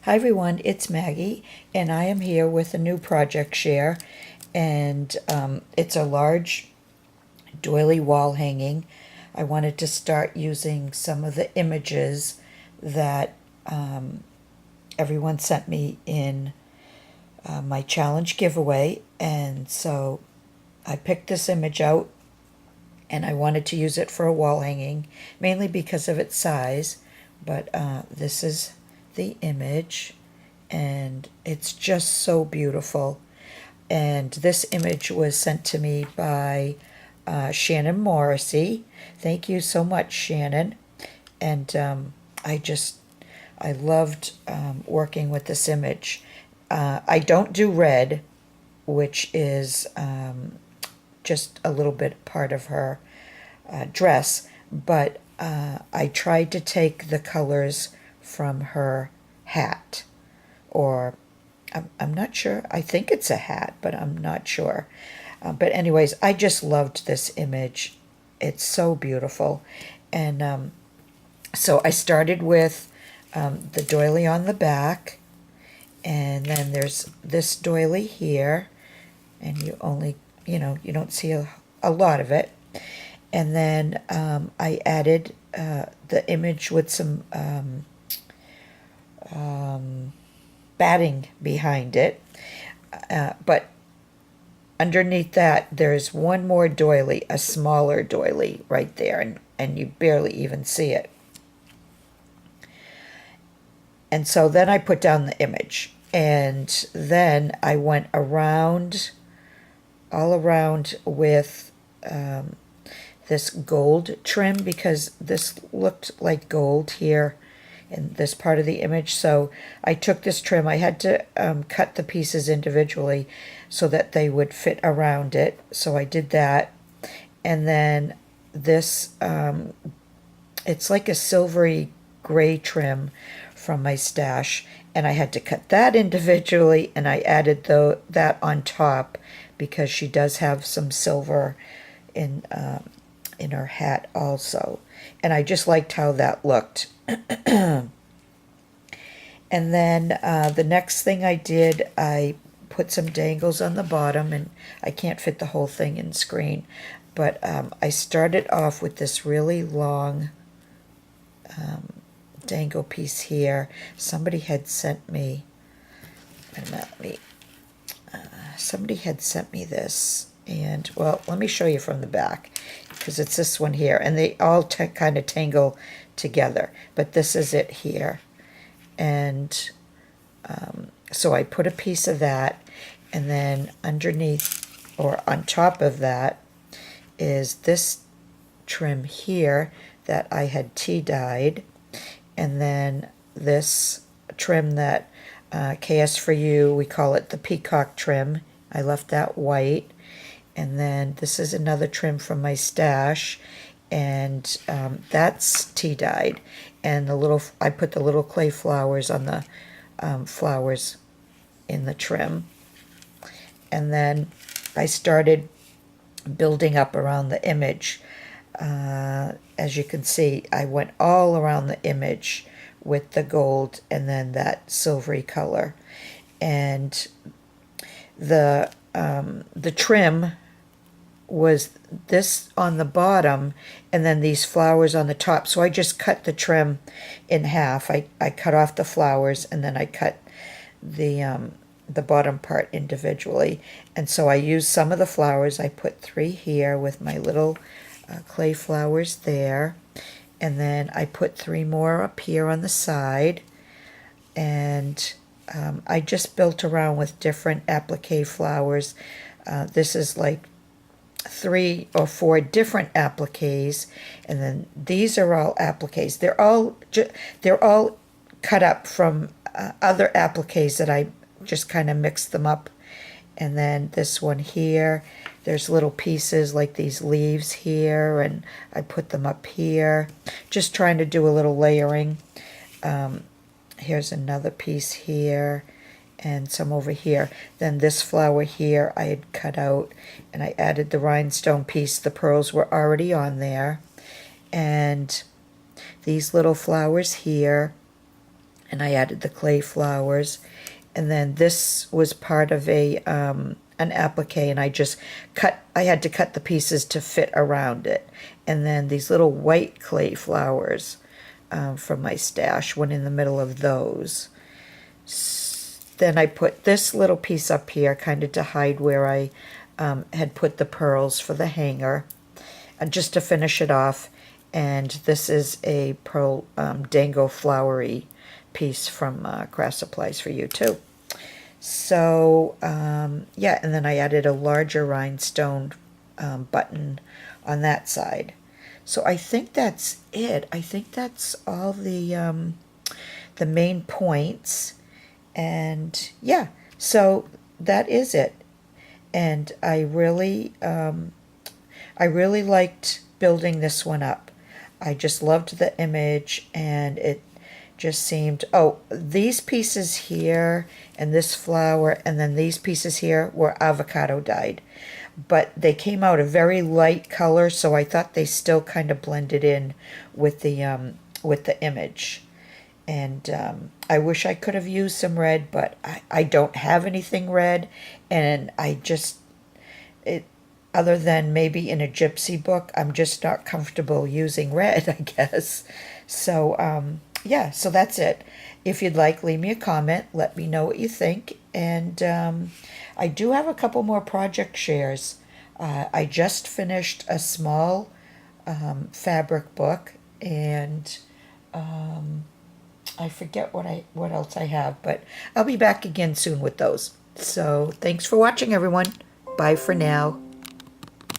Hi everyone, it's Maggie, and I am here with a new project share, and it's a large doily wall hanging. I wanted to start using some of the images that everyone sent me in my challenge giveaway, and so I picked this image out, and I wanted to use it for a wall hanging, mainly because of its size, but this is the image, and it's just so beautiful. And this image was sent to me by Shannon Morrissey. Thank you so much, Shannon. And I loved working with this image. I don't do red, which is just a little bit part of her dress, but I tried to take the colors from her hat, or I'm not sure. I think it's a hat, but I'm not sure. But anyways, I just loved this image. It's so beautiful. And so I started with the doily on the back, and then there's this doily here, and you only, you don't see a lot of it. And then I added the image with some batting behind it. But underneath that, there's one more doily, a smaller doily right there, and you barely even see it. And so then I put down the image, and then I went around, all around with this gold trim, because this looked like gold here in this part of the image. So I took this trim. I had to cut the pieces individually so that they would fit around it. So I did that. And then this, it's like a silvery gray trim from my stash. And I had to cut that individually, and I added that on top because she does have some silver in her hat also. And I just liked how that looked. And then the next thing I did, I put some dangles on the bottom, and I can't fit the whole thing in screen, but I started off with this really long dangle piece here. Somebody had sent me, somebody had sent me this, and well, let me show you from the back, because it's this one here, and they all kind of tangle together, but this is it here. And so I put a piece of that, and then underneath, or on top of that, is this trim here that I had tea dyed, and then this trim that KS for You, we call it the peacock trim. I left that white. And then this is another trim from my stash, and that's tea dyed. And I put the little clay flowers on the flowers in the trim. And then I started building up around the image. As you can see, I went all around the image with the gold and then that silvery color. And the trim was this on the bottom, and then these flowers on the top. So I just cut the trim in half. I cut off the flowers, and then I cut the bottom part individually. And so I used some of the flowers. I put 3 here with my little clay flowers there, and then I put 3 more up here on the side. And I just built around with different applique flowers. This is like 3 or 4 different appliques, and then these are all appliques. They're all cut up from other appliques that I just kind of mixed them up. And then this one here, there's little pieces like these leaves here, and I put them up here, just trying to do a little layering. Here's another piece here, and some over here. Then this flower here I had cut out, and I added the rhinestone piece. The pearls were already on there. And these little flowers here, and I added the clay flowers. And then this was part of an applique, and I had to cut the pieces to fit around it. And then these little white clay flowers from my stash went in the middle of those. Then I put this little piece up here kind of to hide where I had put the pearls for the hanger, just to finish it off. And this is a pearl dango flowery piece from Craft Supplies for You too. So yeah, and then I added a larger rhinestone button on that side. So I think that's it. I think that's all the main points. And yeah, so that is it. And I really liked building this one up. I just loved the image, and it just seemed, oh, these pieces here and this flower and then these pieces here were avocado dyed, but they came out a very light color, so I thought they still kind of blended in with the image. And I wish I could have used some red, but I don't have anything red, and other than maybe in a gypsy book, I'm just not comfortable using red, I guess. So, yeah, so that's it. If you'd like, leave me a comment. Let me know what you think. And I do have a couple more project shares. I just finished a small fabric book, and I forget what else I have, but I'll be back again soon with those. So thanks for watching, everyone. Bye for now.